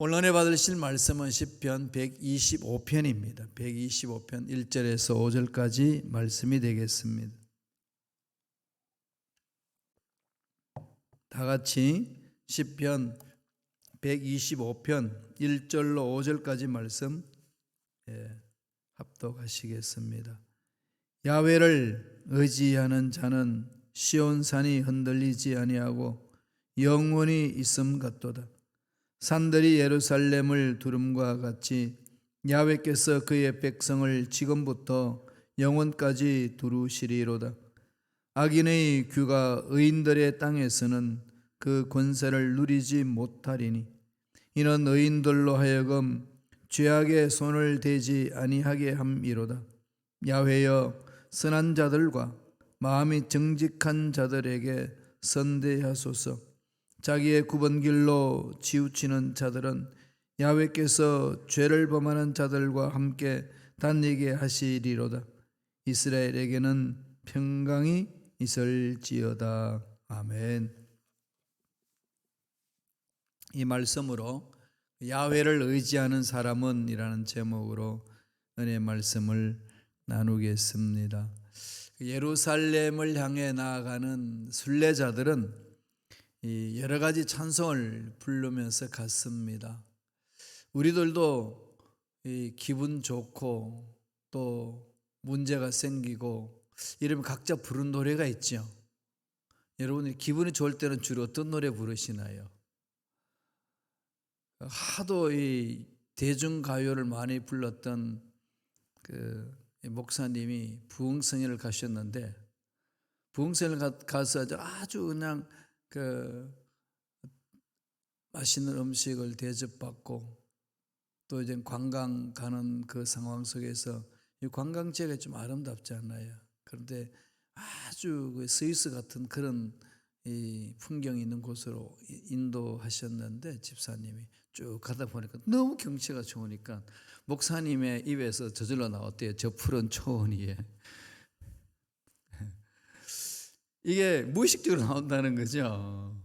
오늘 은혜 받으실 말씀은 시편 125편입니다. 125편 1절에서 5절까지 말씀이 되겠습니다. 다 같이 시편 125편 1절로 5절까지 말씀 합독하시겠습니다. 야훼를 의지하는 자는 시온산이 흔들리지 아니하고 영원히 있음 같도다. 산들이 예루살렘을 두름과 같이 야훼께서 그의 백성을 지금부터 영원까지 두루시리로다. 악인의 규가 의인들의 땅에서는 그 권세를 누리지 못하리니 이는 의인들로 하여금 죄악의 손을 대지 아니하게 함이로다. 야훼여, 선한 자들과 마음이 정직한 자들에게 선대하소서. 자기의 굽은 길로 치우치는 자들은 야훼께서 죄를 범하는 자들과 함께 다니게 하시리로다. 이스라엘에게는 평강이 있을지어다. 아멘. 이 말씀으로 야훼를 의지하는 사람은 이라는 제목으로 은혜의 말씀을 나누겠습니다. 예루살렘을 향해 나아가는 순례자들은 여러 가지 찬송을 부르면서 갔습니다. 우리들도 기분 좋고 또 문제가 생기고 이러면 각자 부른 노래가 있죠. 여러분이 기분이 좋을 때는 주로 어떤 노래 부르시나요? 하도 이 대중가요를 많이 불렀던 그 목사님이 부흥성회를 가셨는데, 부흥성회를 가서 아주 그냥 그 맛있는 음식을 대접받고 또 이제 관광 가는 그 상황 속에서 이 관광지가 좀 아름답지 않나요? 그런데 아주 그 스위스 같은 그런 이 풍경이 있는 곳으로 인도하셨는데, 집사님이 쭉 가다 보니까 너무 경치가 좋으니까 목사님의 입에서 저절로 나왔대요. 저 푸른 초원 위에. 이게 무의식적으로 나온다는 거죠.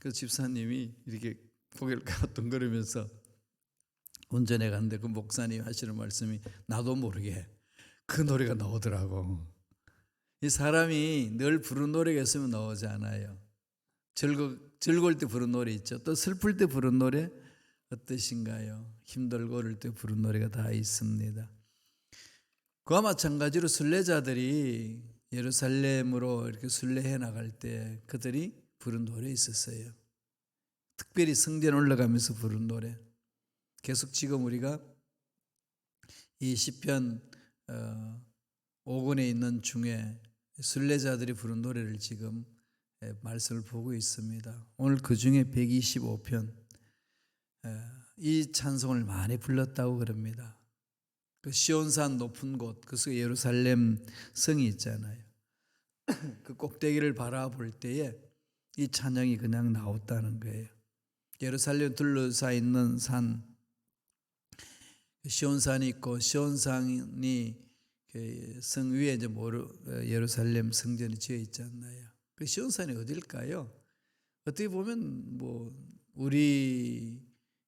그 집사님이 이렇게 고개를 갸우뚱거리면서 운전해 갔는데 그 목사님 하시는 말씀이 나도 모르게 그 노래가 나오더라고. 이 사람이 늘 부른 노래가 있으면 나오지 않아요. 즐거울 때 부른 노래 있죠. 또 슬플 때 부른 노래 어떠신가요? 힘들고 어릴 때 부른 노래가 다 있습니다. 그와 마찬가지로 순례자들이 예루살렘으로 이렇게 순례해 나갈 때 그들이 부른 노래 있었어요. 특별히 성전 올라가면서 부른 노래. 계속 지금 우리가 이 시편 5권에 있는 중에 순례자들이 부른 노래를 지금 말씀을 보고 있습니다. 오늘 그 중에 125편 이 찬송을 많이 불렀다고 그럽니다. 그 시온산 높은 곳, 그 속에 예루살렘 성이 있잖아요. 그 꼭대기를 바라볼 때에 이 찬양이 그냥 나왔다는 거예요. 예루살렘 둘러싸여 있는 산, 시온산이 있고, 시온산이 성 위에 이제 예루살렘 성전이 지어 있지 않나요? 그 시온산이 어딜까요? 어떻게 보면 뭐 우리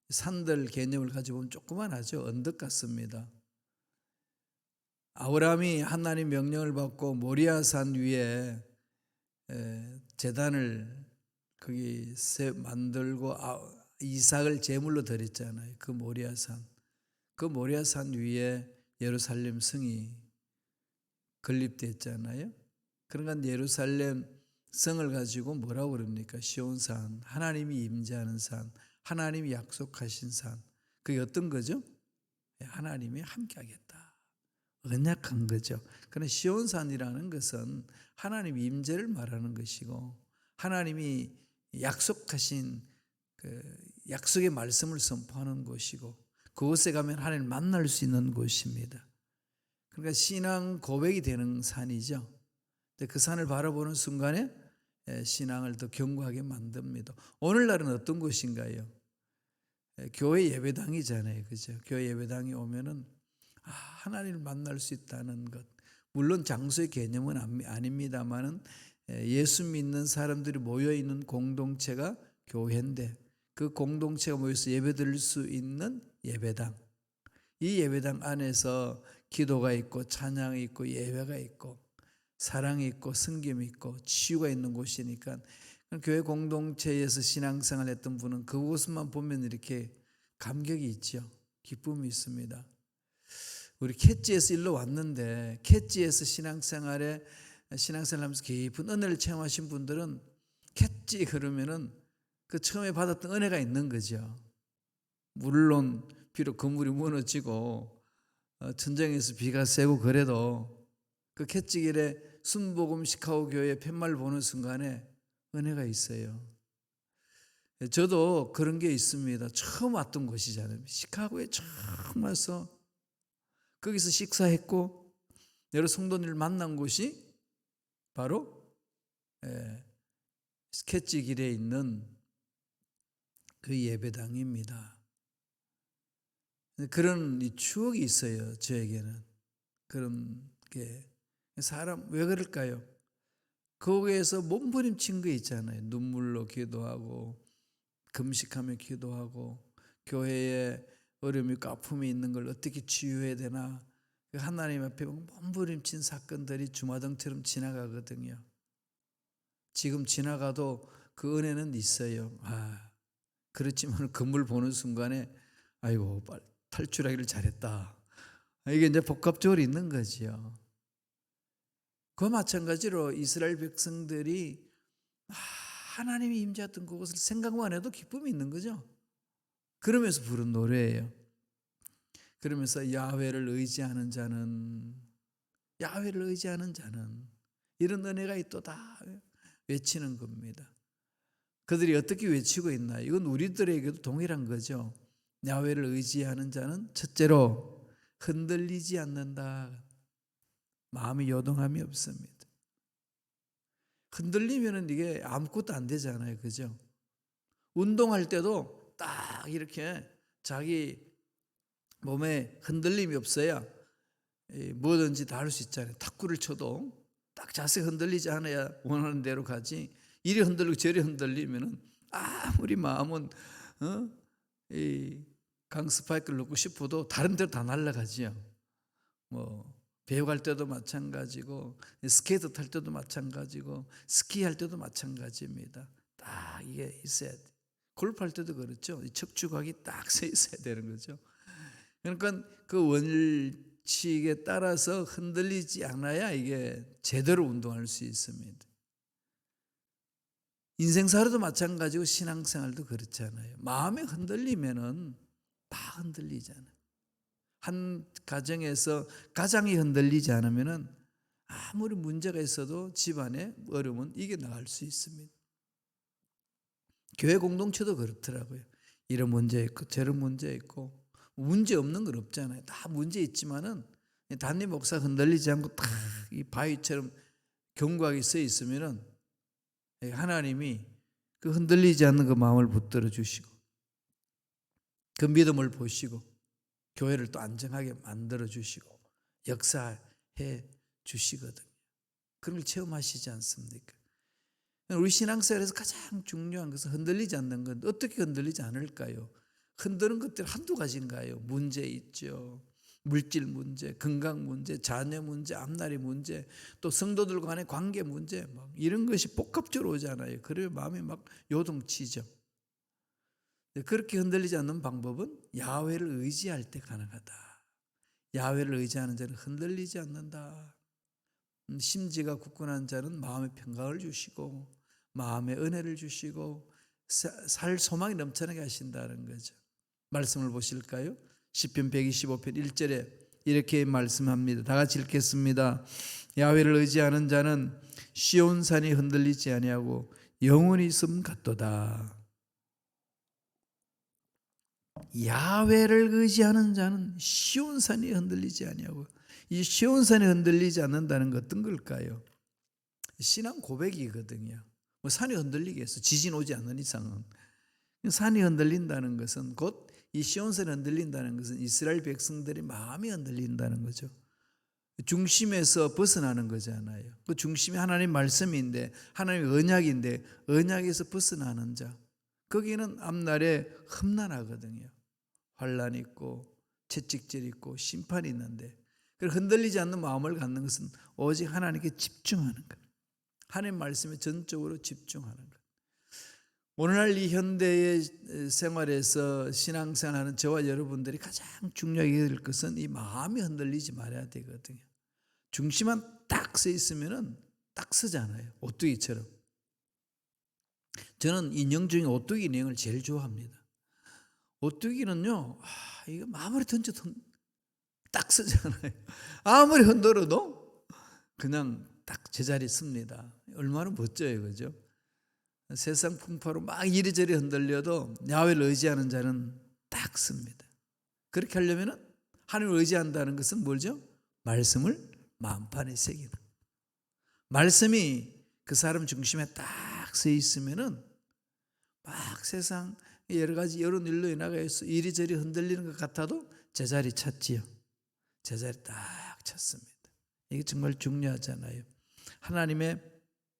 산들 개념을 가지고 보면 조그만하죠. 언덕 같습니다. 아브라함이 하나님 명령을 받고 모리아산 위에 제단을 거기 만들고 이삭을 제물로 드렸잖아요. 그 모리아산 위에 예루살렘 성이 건립됐잖아요. 그러니까 예루살렘 성을 가지고 뭐라고 그럽니까? 시온산, 하나님이 임재하는 산, 하나님이 약속하신 산. 그게 어떤 거죠? 하나님이 함께하겠다. 언약한 거죠. 그러나 시온산이라는 것은 하나님 임재를 말하는 것이고, 하나님이 약속하신 그 약속의 말씀을 선포하는 곳이고, 그곳에 가면 하나님을 만날 수 있는 곳입니다. 그러니까 신앙 고백이 되는 산이죠. 그 산을 바라보는 순간에 신앙을 더 견고하게 만듭니다. 오늘날은 어떤 곳인가요? 교회 예배당이잖아요. 그죠? 교회 예배당에 오면은 하나님을 만날 수 있다는 것. 물론 장소의 개념은 아닙니다만은 예수 믿는 사람들이 모여 있는 공동체가 교회인데, 그 공동체가 모여서 예배드릴 수 있는 예배당, 이 예배당 안에서 기도가 있고 찬양이 있고 예배가 있고 사랑이 있고 섬김이 있고 치유가 있는 곳이니까 교회 공동체에서 신앙생활 했던 분은 그곳만 보면 이렇게 감격이 있죠. 기쁨이 있습니다. 우리 캣지에서 일로 왔는데 캣지에서 신앙생활하면서 깊은 은혜를 체험하신 분들은 캣지 그러면은 그 처음에 받았던 은혜가 있는 거죠. 물론 비록 건물이 무너지고 전쟁에서 비가 세고 그래도 그 캣지길에 순복음 시카고 교회 팻말 보는 순간에 은혜가 있어요. 저도 그런 게 있습니다. 처음 왔던 곳이잖아요. 시카고에 처음 와서 거기서 식사했고 여러 성도님을 만난 곳이 바로 캣지 길에 있는 그 예배당입니다. 그런 추억이 있어요. 저에게는 그런 게 사람 왜 그럴까요? 거기에서 몸부림친 거 있잖아요. 눈물로 기도하고 금식하며 기도하고 교회에 어려움이 있고 아픔이 있는 걸 어떻게 치유해야 되나 하나님 앞에 몸부림친 사건들이 주마등처럼 지나가거든요. 지금 지나가도 그 은혜는 있어요. 그렇지만 건물 보는 순간에 아이고 탈출하기를 잘했다. 이게 이제 복합적으로 있는 거지요. 그 마찬가지로 이스라엘 백성들이 하나님이 임재했던 그곳을 생각만 해도 기쁨이 있는 거죠. 그러면서 부른 노래예요. 그러면서 야훼를 의지하는 자는 이런 은혜가 있도다 외치는 겁니다. 그들이 어떻게 외치고 있나? 이건 우리들에게도 동일한 거죠. 야훼를 의지하는 자는 첫째로 흔들리지 않는다. 마음이 요동함이 없습니다. 흔들리면은 이게 아무것도 안 되잖아요. 그죠? 운동할 때도 딱 이렇게 자기 몸에 흔들림이 없어야 뭐든지 다 할 수 있잖아요. 탁구를 쳐도 딱 자세 흔들리지 않아야 원하는 대로 가지. 이리 흔들리고 저리 흔들리면은 아무리 마음은 이 강스파이크를 넣고 싶어도 다른 데로 다 날아가지요. 뭐 배우갈 때도 마찬가지고 스케이트 탈 때도 마찬가지고 스키할 때도 마찬가지입니다. 딱 이게 있어야 돼. 골프할 때도 그렇죠. 척추각이 딱 서 있어야 되는 거죠. 그러니까 그 원칙에 따라서 흔들리지 않아야 이게 제대로 운동할 수 있습니다. 인생사로도 마찬가지고 신앙생활도 그렇잖아요. 마음이 흔들리면은 다 흔들리잖아요. 한 가정에서 가장이 흔들리지 않으면은 아무리 문제가 있어도 집안에 어려움은 이겨나갈 수 있습니다. 교회 공동체도 그렇더라고요. 이런 문제 있고 저런 문제 있고 문제 없는 건 없잖아요. 다 문제 있지만은 담임 목사 흔들리지 않고 딱 이 바위처럼 견고하게 서 있으면은 하나님이 그 흔들리지 않는 그 마음을 붙들어 주시고 그 믿음을 보시고 교회를 또 안정하게 만들어 주시고 역사해 주시거든요. 그런 걸 체험하시지 않습니까? 우리 신앙생활에서 가장 중요한 것은 흔들리지 않는 건 어떻게 흔들리지 않을까요? 흔드는 것들 한두 가지인가요? 문제 있죠. 물질 문제, 건강 문제, 자녀 문제, 앞날의 문제, 또 성도들 간의 관계 문제, 막 이런 것이 복합적으로 오잖아요. 그러면 마음이 막 요동치죠. 그렇게 흔들리지 않는 방법은 야훼를 의지할 때 가능하다. 야훼를 의지하는 자는 흔들리지 않는다. 심지가 굳건한 자는 마음의 평강을 주시고 마음의 은혜를 주시고 살 소망이 넘쳐나게 하신다는 거죠. 말씀을 보실까요? 시편 125편 1절에 이렇게 말씀합니다. 다 같이 읽겠습니다. 야훼를 의지하는 자는 시온산이 흔들리지 아니하고 영원히 있음 같도다. 야훼를 의지하는 자는 시온산이 흔들리지 아니하고, 이 시온산이 흔들리지 않는다는 것 어떤 걸까요? 신앙 고백이거든요. 뭐 산이 흔들리겠어. 지진 오지 않는 이상은. 산이 흔들린다는 것은 곧 이 시온산이 흔들린다는 것은 이스라엘 백성들의 마음이 흔들린다는 거죠. 중심에서 벗어나는 거잖아요. 그 중심이 하나님 말씀인데 하나님의 언약인데 언약에서 벗어나는 자, 거기는 앞날에 험난하거든요. 환란이 있고 채찍질이 있고 심판이 있는데, 흔들리지 않는 마음을 갖는 것은 오직 하나님께 집중하는 것, 하나님 말씀에 전적으로 집중하는 것. 오늘날 이 현대의 생활에서 신앙생활하는 저와 여러분들이 가장 중요하게 될 것은 이 마음이 흔들리지 말아야 되거든요. 중심만 딱 서 있으면은 딱 서잖아요. 오뚜기처럼. 저는 인형 중에 오뚜기 인형을 제일 좋아합니다. 오뚜기는요, 이거 아무리 던져도 딱 서잖아요. 아무리 흔들어도 그냥 딱 제자리에 씁니다. 얼마나 멋져요, 그죠? 세상 풍파로 막 이리저리 흔들려도 야훼를 의지하는 자는 딱 씁니다. 그렇게 하려면 하나님을 의지한다는 것은 뭐죠? 말씀을 마음판에 새기는. 말씀이 그 사람 중심에 딱 서 있으면은 막 세상 여러 가지 여론 일로 인하여서 이리저리 흔들리는 것 같아도 제자리 찾지요. 제자리 딱 찾습니다. 이게 정말 중요하잖아요. 하나님의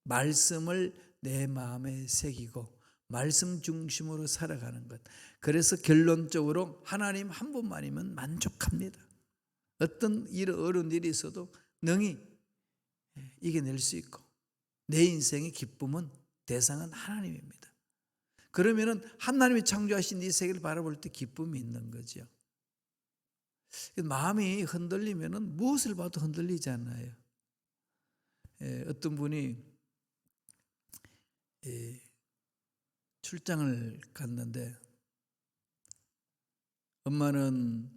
말씀을 내 마음에 새기고 말씀 중심으로 살아가는 것. 그래서 결론적으로 하나님 한 분만이면 만족합니다. 어떤 어려운 일이 있어도 능히 이겨낼 수 있고 내 인생의 기쁨은 대상은 하나님입니다. 그러면은 하나님이 창조하신 이 세계를 바라볼 때 기쁨이 있는 거죠. 마음이 흔들리면은 무엇을 봐도 흔들리잖아요. 어떤 분이 출장을 갔는데 엄마는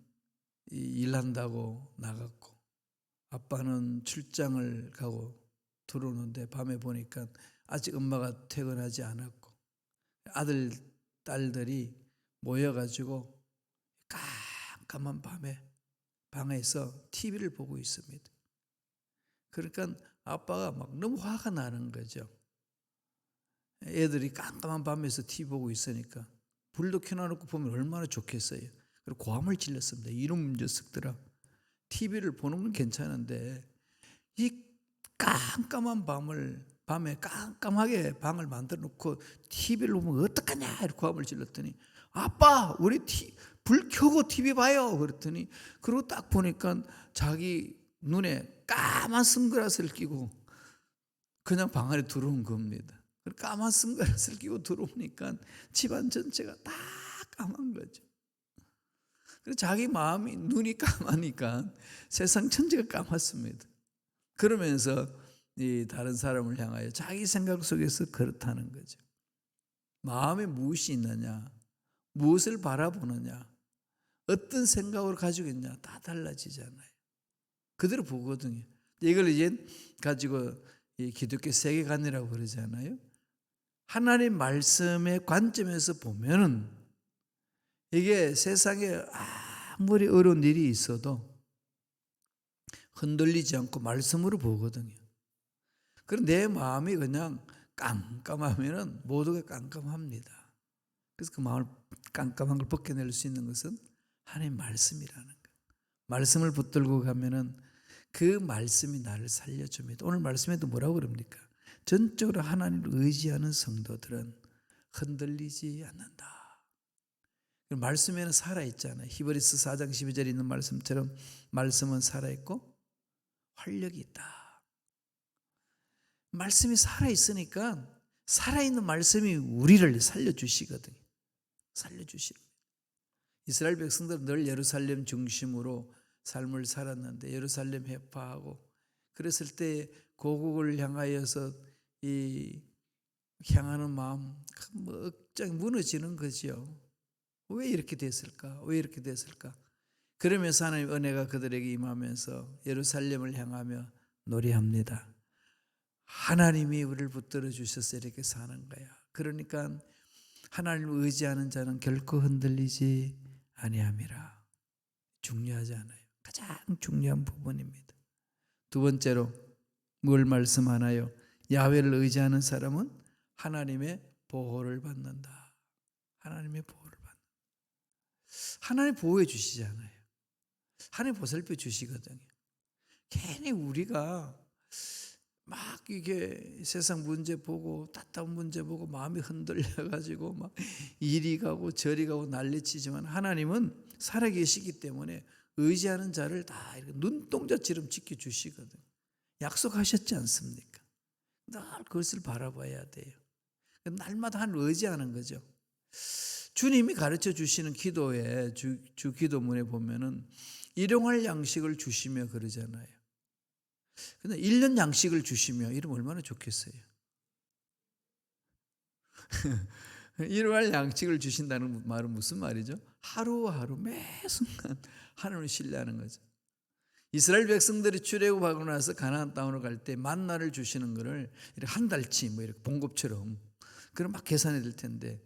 일한다고 나갔고 아빠는 출장을 가고 들어오는데 밤에 보니까 아직 엄마가 퇴근하지 않았고 아들, 딸들이 모여가지고 깜깜한 밤에 방에서 TV를 보고 있습니다. 그러니까 아빠가 막 너무 화가 나는 거죠. 애들이 깜깜한 밤에서 TV 보고 있으니까 불도 켜놔놓고 보면 얼마나 좋겠어요. 그리고 고함을 질렀습니다. 이놈 녀석들아, TV를 보는 건 괜찮은데 이 깜깜한 밤에 깜깜하게 방을 만들어 놓고 TV를 보면 어떡하냐 이렇게 고함을 질렀더니 아빠 우리 불 켜고 TV 봐요 그랬더니 그러고 딱 보니까 자기 눈에 까만 선글라스를 끼고 그냥 방 안에 들어온 겁니다. 까만 선글라스를 끼고 들어오니까 집안 전체가 다 까만 거죠. 그래서 자기 마음이 눈이 까마니까 세상 천지가 까맣습니다. 그러면서 이 다른 사람을 향하여 자기 생각 속에서 그렇다는 거죠. 마음에 무엇이 있느냐, 무엇을 바라보느냐, 어떤 생각을 가지고 있냐 다 달라지잖아요. 그대로 보거든요. 이걸 이제 가지고 이 기독교 세계관이라고 그러잖아요. 하나님 말씀의 관점에서 보면은 이게 세상에 아무리 어려운 일이 있어도 흔들리지 않고 말씀으로 보거든요. 그럼 내 마음이 그냥 깜깜하면은 모두가 깜깜합니다. 그래서 그 마음을 깜깜한 걸 벗겨낼 수 있는 것은 하나님 말씀이라는 거예요. 말씀을 붙들고 가면은 그 말씀이 나를 살려줍니다. 오늘 말씀에도 뭐라고 그럽니까? 전적으로 하나님을 의지하는 성도들은 흔들리지 않는다. 말씀에는 살아있잖아요. 히브리서 4장 12절에 있는 말씀처럼 말씀은 살아있고 활력이 있다. 말씀이 살아있으니까 살아있는 말씀이 우리를 살려주시거든요. 살려주시거든요. 이스라엘 백성들은 늘 예루살렘 중심으로 삶을 살았는데 예루살렘 해파하고 그랬을 때 고국을 향하여서 향하는 마음 억장이 무너지는 거죠. 왜 이렇게 됐을까? 왜 이렇게 됐을까? 그러면서 하나님 은혜가 그들에게 임하면서 예루살렘을 향하며 노래합니다. 하나님이 우리를 붙들어 주셔서 이렇게 사는 거야. 그러니까 하나님을 의지하는 자는 결코 흔들리지 아니함이라. 중요하지 않아요. 가장 중요한 부분입니다. 두 번째로 뭘 말씀하나요? 야훼를 의지하는 사람은 하나님의 보호를 받는다. 하나님의 보호를 받는다. 하나님 보호해 주시잖아요. 하나님 보살펴 주시거든요. 괜히 우리가 막 이게 세상 문제 보고 답답한 문제 보고 마음이 흔들려가지고 막 이리 가고 저리 가고 난리치지만 하나님은 살아계시기 때문에 의지하는 자를 다 이렇게 눈동자처럼 지켜주시거든. 약속하셨지 않습니까? 늘 그것을 바라봐야 돼요. 날마다 한 의지하는 거죠. 주님이 가르쳐 주시는 기도에 주 기도문에 보면은 일용할 양식을 주시며 그러잖아요. 근데 1년 양식을 주시며 이러면 얼마나 좋겠어요. 일용할 양식을 주신다는 말은 무슨 말이죠? 하루하루 매 순간 하나님을 신뢰하는 거죠. 이스라엘 백성들이 출애굽하고 나서 가나안 땅으로 갈 때 만나를 주시는 거를 이렇게 한 달치 뭐 이렇게 봉급처럼 그럼 막 계산해야 될 텐데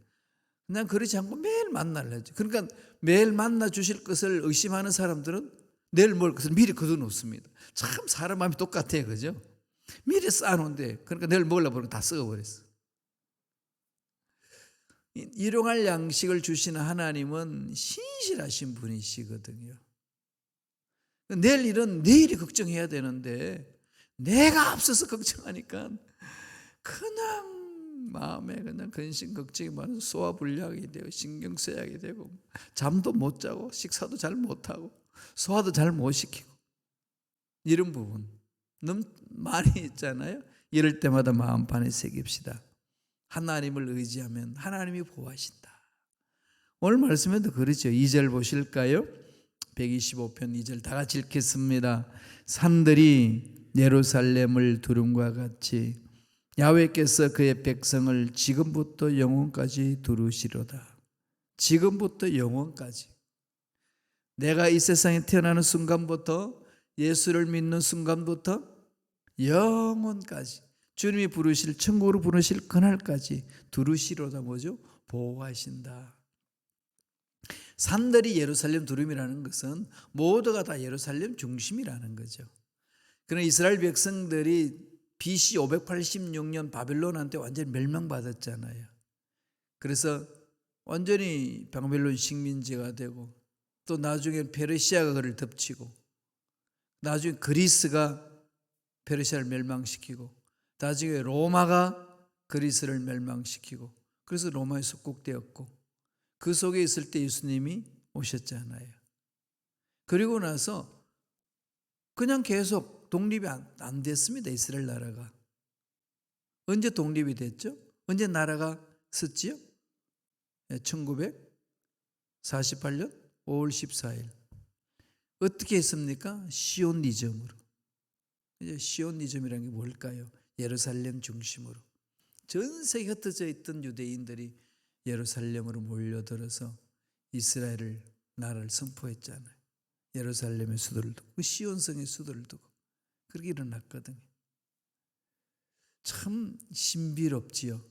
그냥 그러지 않고 매일 만나를 하죠. 그러니까 매일 만나 주실 것을 의심하는 사람들은 내일 먹을 것을 미리 걷어놓습니다. 참 사람 마음이 똑같아요, 그죠? 미리 쌓아놓은데 그러니까 내일 먹으려고 그러고 다 썩어버렸어. 일용할 양식을 주시는 하나님은 신실하신 분이시거든요. 내일 일은 내일이 걱정해야 되는데 내가 앞서서 걱정하니까 그냥 마음에 그냥 근심 걱정이 많아서 소화불량이 되고 신경 쓰여하게 되고 잠도 못 자고 식사도 잘 못하고 소화도 잘 못 시키고 이런 부분 너무 많이 있잖아요. 이럴 때마다 마음 판에 새깁시다. 하나님을 의지하면 하나님이 보호하신다. 오늘 말씀에도 그렇죠. 2절 보실까요? 125편 2절 다 같이 읽겠습니다. 산들이 예루살렘을 두름과 같이 야훼께서 그의 백성을 지금부터 영원까지 두르시로다. 지금부터 영원까지. 내가 이 세상에 태어나는 순간부터 예수를 믿는 순간부터 영원까지 주님이 부르실 천국으로 부르실 그날까지 두르시로다. 뭐죠? 보호하신다. 산들이 예루살렘 두름이라는 것은 모두가 다 예루살렘 중심이라는 거죠. 그러나 이스라엘 백성들이 BC 586년 바벨론한테 완전히 멸망받았잖아요. 그래서 완전히 바벨론 식민지가 되고 또 나중에 페르시아가 그를 덮치고 나중에 그리스가 페르시아를 멸망시키고 나중에 로마가 그리스를 멸망시키고 그래서 로마에 속국되었고 그 속에 있을 때 예수님이 오셨잖아요. 그리고 나서 그냥 계속 독립이 안 됐습니다. 이스라엘 나라가. 언제 독립이 됐죠? 언제 나라가 섰지요? 1948년 5월 14일. 어떻게 했습니까? 시온니즘으로. 이제 시온니즘이라는 게 뭘까요? 예루살렘 중심으로. 전 세계 흩어져 있던 유대인들이 예루살렘으로 몰려들어서 이스라엘을 나라를 선포했잖아요. 예루살렘의 수도를 두고 시온성의 수도를 두고 그렇게 일어났거든요. 참 신비롭지요.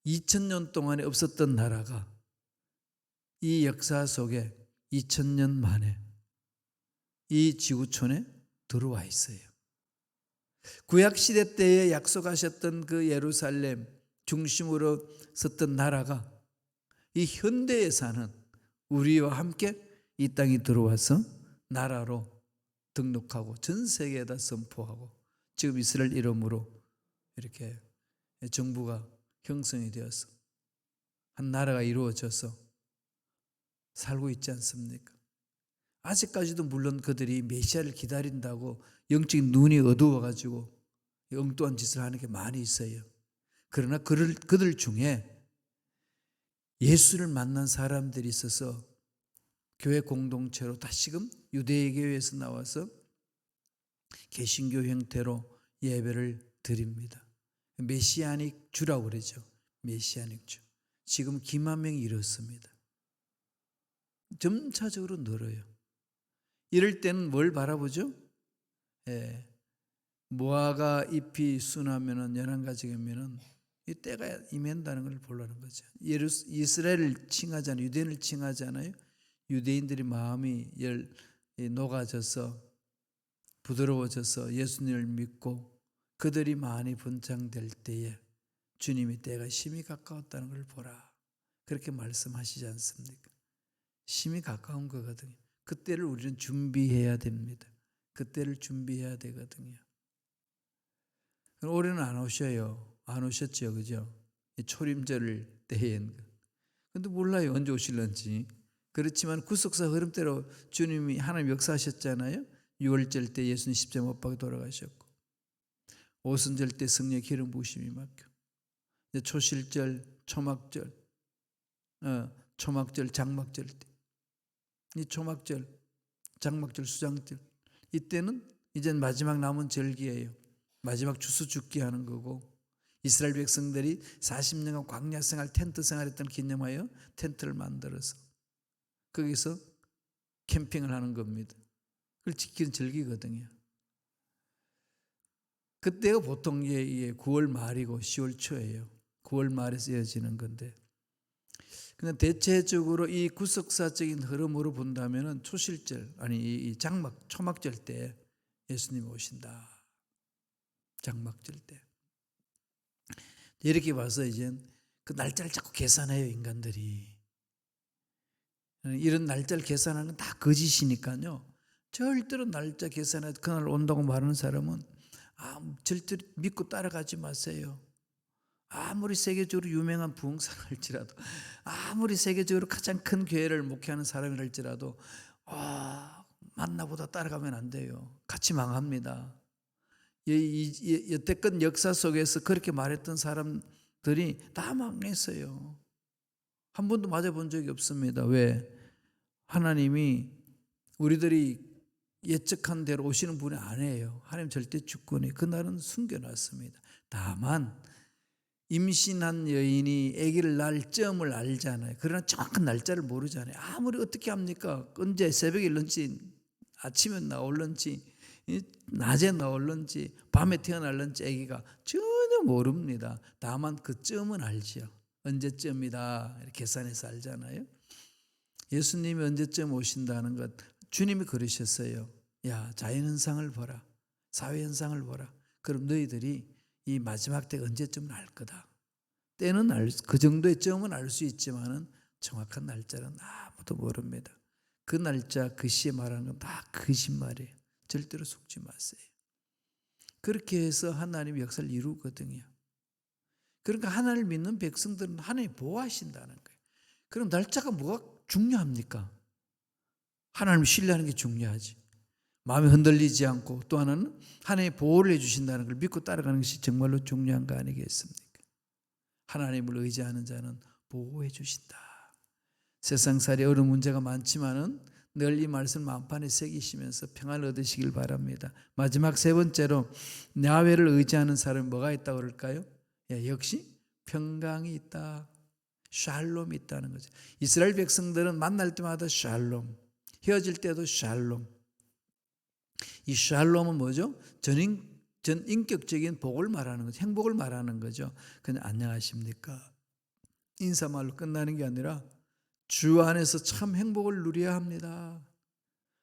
2000년 동안에 없었던 나라가 이 역사 속에 2000년 만에 이 지구촌에 들어와 있어요. 구약시대 때에 약속하셨던 그 예루살렘 중심으로 섰던 나라가 이 현대에 사는 우리와 함께 이 땅에 들어와서 나라로 등록하고 전 세계에다 선포하고 지금 이스라엘 이름으로 이렇게 정부가 형성이 되어서 한 나라가 이루어져서 살고 있지 않습니까? 아직까지도 물론 그들이 메시아를 기다린다고 영적인 눈이 어두워가지고 엉뚱한 짓을 하는 게 많이 있어요. 그러나 그들 중에 예수를 만난 사람들이 있어서 교회 공동체로 다시금 유대교회에서 나와서 개신교 형태로 예배를 드립니다. 메시아닉 주라고 그러죠. 메시아닉 주. 지금 기만 명이 이렇습니다. 점차적으로 늘어요. 이럴 때는 뭘 바라보죠? 무화과 잎이 순하면은 11가지면은 이 때가 임한다는 걸 보려는 거죠. 이스라엘을 칭하잖아요. 유대인을 칭하잖아요. 유대인들이 마음이 녹아져서 부드러워져서 예수님을 믿고 그들이 많이 분창될 때에 주님이 때가 심히 가까웠다는 걸 보라. 그렇게 말씀하시지 않습니까? 심히 가까운 거거든요. 그때를 우리는 준비해야 됩니다. 그때를 준비해야 되거든요. 올해는 안 오셔요. 안 오셨죠, 그죠? 초림절 때엔. 근데 몰라요, 언제 오실런지. 그렇지만 구속사 흐름대로 주님이 하나님 역사하셨잖아요. 6월절 때 예수님 십자가 못 박혀 돌아가셨고, 오순절 때 성령 기름 부으심이 맡겨. 이제 초실절, 초막절, 초막절, 장막절 때, 이 초막절, 장막절, 수장절, 이때는 이제 마지막 남은 절기예요. 마지막 추수 죽기 하는 거고, 이스라엘 백성들이 40년간 광야 생활, 텐트 생활했던 기념하여 텐트를 만들어서 거기서 캠핑을 하는 겁니다. 그걸 지키는 절기거든요. 그때가 보통 9월 말이고 10월 초예요. 9월 말에서 이어지는 건데, 그냥 대체적으로 이 구속사적인 흐름으로 본다면은 초실절, 아니 이 장막, 초막절 때 예수님이 오신다. 장막절 때. 이렇게 봐서 이제 그 날짜를 자꾸 계산해요, 인간들이. 이런 날짜를 계산하는 다 거짓이니까요. 절대로 날짜 계산해 그날 온다고 말하는 사람은 절대로 믿고 따라가지 마세요. 아무리 세계적으로 유명한 부흥사랄지라도, 아무리 세계적으로 가장 큰 교회를 목회하는 사람이랄지라도 만나보다 따라가면 안 돼요. 같이 망합니다. 여태껏 역사 속에서 그렇게 말했던 사람들이 다 망했어요. 한 번도 맞아본 적이 없습니다. 왜? 하나님이 우리들이 예측한 대로 오시는 분이 아니에요. 하나님 절대 주권이 그날은 숨겨놨습니다. 다만 임신한 여인이 아기를 낳을 점을 알잖아요. 그러나 정확한 날짜를 모르잖아요. 아무리 어떻게 합니까? 언제 새벽에 일런지, 아침에 나올런지, 낮에 나올런지, 밤에 태어날런지 아기가 전혀 모릅니다. 다만 그 점은 알죠. 언제쯤이다 이렇게 계산해서 알잖아요. 예수님이 언제쯤 오신다는 것, 주님이 그러셨어요. 야, 자연현상을 보라, 사회현상을 보라. 그럼 너희들이 이 마지막 때가 언제쯤은 알 거다. 때는 그 정도의 점은 알 수 있지만은 정확한 날짜는 아무도 모릅니다. 그 날짜, 그 시에 말하는 건 다 거짓말이에요. 절대로 속지 마세요. 그렇게 해서 하나님 역사를 이루거든요. 그러니까 하나님을 믿는 백성들은 하나님이 보호하신다는 거예요. 그럼 날짜가 뭐가 중요합니까? 하나님을 신뢰하는 게 중요하지. 마음이 흔들리지 않고, 또 하나는 하나님의 보호를 해주신다는 걸 믿고 따라가는 것이 정말로 중요한 거 아니겠습니까? 하나님을 의지하는 자는 보호해 주신다. 세상살이 어려운 문제가 많지만은 늘 이 말씀 마음판에 새기시면서 평안을 얻으시길 바랍니다. 마지막 세 번째로 야훼를 의지하는 사람이 뭐가 있다고 그럴까요? 역시 평강이 있다. 샬롬이 있다는 거죠. 이스라엘 백성들은 만날 때마다 샬롬, 헤어질 때도 샬롬. 이 샬롬은 뭐죠? 전인격적인 복을 말하는 거죠. 행복을 말하는 거죠. 그냥 안녕하십니까? 인사말로 끝나는 게 아니라 주 안에서 참 행복을 누려야 합니다.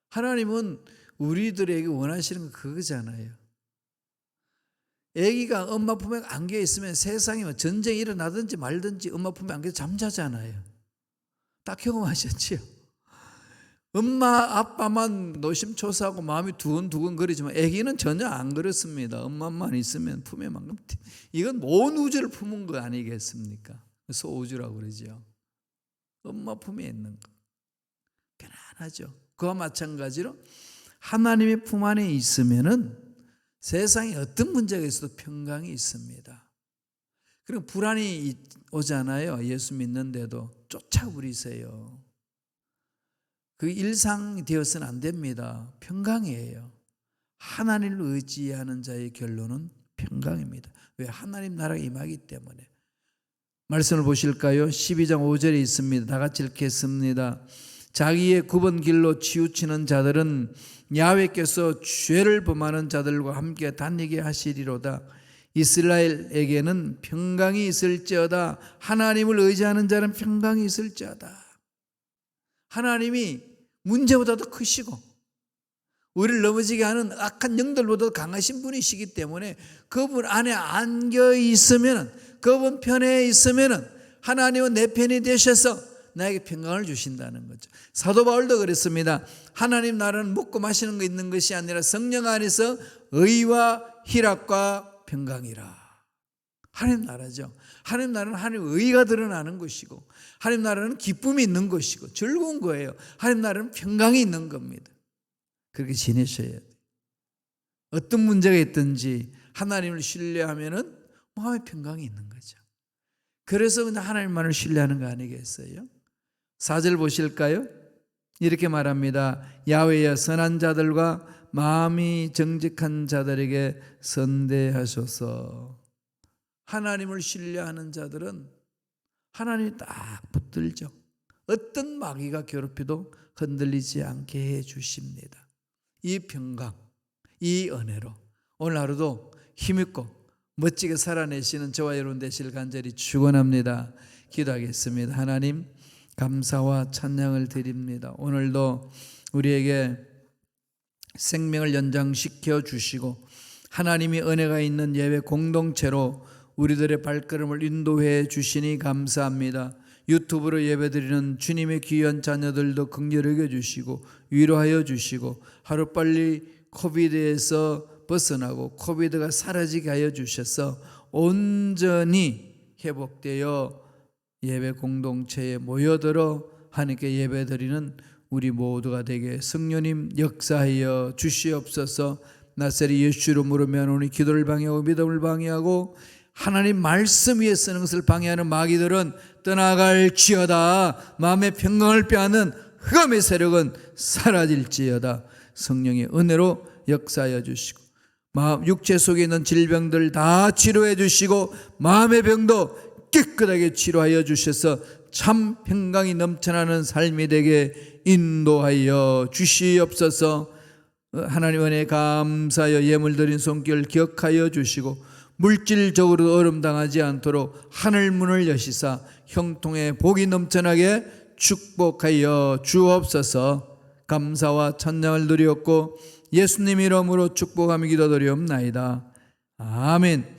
하나님은 우리들에게 원하시는 건 그거잖아요. 아기가 엄마 품에 안겨 있으면 세상에 전쟁이 일어나든지 말든지 엄마 품에 안겨 잠자잖아요. 딱 경험하셨지요? 엄마 아빠만 노심초사하고 마음이 두근두근거리지만 아기는 전혀 안 그렇습니다. 엄마만 있으면 품에만. 이건 온 우주를 품은 거 아니겠습니까? 소우주라고 그러죠. 엄마 품에 있는 거 편안하죠. 그와 마찬가지로 하나님의 품 안에 있으면은 세상에 어떤 문제가 있어도 평강이 있습니다. 그럼 불안이 오잖아요. 예수 믿는데도 쫓아버리세요. 그 일상이 되어서는 안 됩니다. 평강이에요. 하나님을 의지하는 자의 결론은 평강입니다. 왜? 하나님 나라가 임하기 때문에. 말씀을 보실까요? 12장 5절에 있습니다. 다 같이 읽겠습니다. 자기의 굽은 길로 치우치는 자들은 야훼께서 죄를 범하는 자들과 함께 다니게 하시리로다. 이스라엘에게는 평강이 있을지어다. 하나님을 의지하는 자는 평강이 있을지어다. 하나님이 문제보다도 크시고 우리를 넘어지게 하는 악한 영들보다도 강하신 분이시기 때문에 그분 안에 안겨 있으면, 그분 편에 있으면 하나님은 내 편이 되셔서 나에게 평강을 주신다는 거죠. 사도 바울도 그랬습니다. 하나님 나라는 먹고 마시는 거 있는 것이 아니라 성령 안에서 의와 희락과 평강이라. 하나님 나라죠. 하나님 나라는 하나님의 의가 드러나는 것이고, 하나님 나라는 기쁨이 있는 것이고 즐거운 거예요. 하나님 나라는 평강이 있는 겁니다. 그렇게 지내셔야 돼요. 어떤 문제가 있든지 하나님을 신뢰하면은 마음의 평강이 있는 거죠. 그래서 그냥 하나님만을 신뢰하는 거 아니겠어요? 4절 보실까요? 이렇게 말합니다. 야훼여 선한 자들과 마음이 정직한 자들에게 선대하소서. 하나님을 신뢰하는 자들은 하나님이 딱 붙들죠. 어떤 마귀가 괴롭혀도 흔들리지 않게 해주십니다. 이 평강, 이 은혜로 오늘 하루도 힘있고 멋지게 살아내시는 저와 여러분 되시길 간절히 축원합니다. 기도하겠습니다. 하나님 감사와 찬양을 드립니다. 오늘도 우리에게 생명을 연장시켜 주시고 하나님이 은혜가 있는 예배 공동체로 우리들의 발걸음을 인도해 주시니 감사합니다. 유튜브로 예배드리는 주님의 귀한 자녀들도 긍휼히 여겨주시고 위로하여 주시고 하루빨리 코비드에서 벗어나고 코비드가 사라지게 하여 주셔서 온전히 회복되어 예배 공동체에 모여들어 하나님께 예배드리는 우리 모두가 되게 성령님 역사하여 주시옵소서. 나사렛 예수 이름으로 면하오니 기도를 방해하고 믿음을 방해하고 하나님 말씀 위에 쓰는 것을 방해하는 마귀들은 떠나갈지어다. 마음의 평강을 빼앗는 흑암의 세력은 사라질지어다. 성령의 은혜로 역사하여 주시고 마음 육체 속에 있는 질병들 다 치료해 주시고 마음의 병도 깨끗하게 치료하여 주셔서 참 평강이 넘쳐나는 삶이 되게 인도하여 주시옵소서. 하나님 은혜 감사하여 예물 드린 손길 기억하여 주시고 물질적으로 어려움당하지 않도록 하늘문을 여시사 형통의 복이 넘쳐나게 축복하여 주옵소서. 감사와 찬양을 드리옵고 예수님 이름으로 축복하며 기도드리옵나이다. 아멘.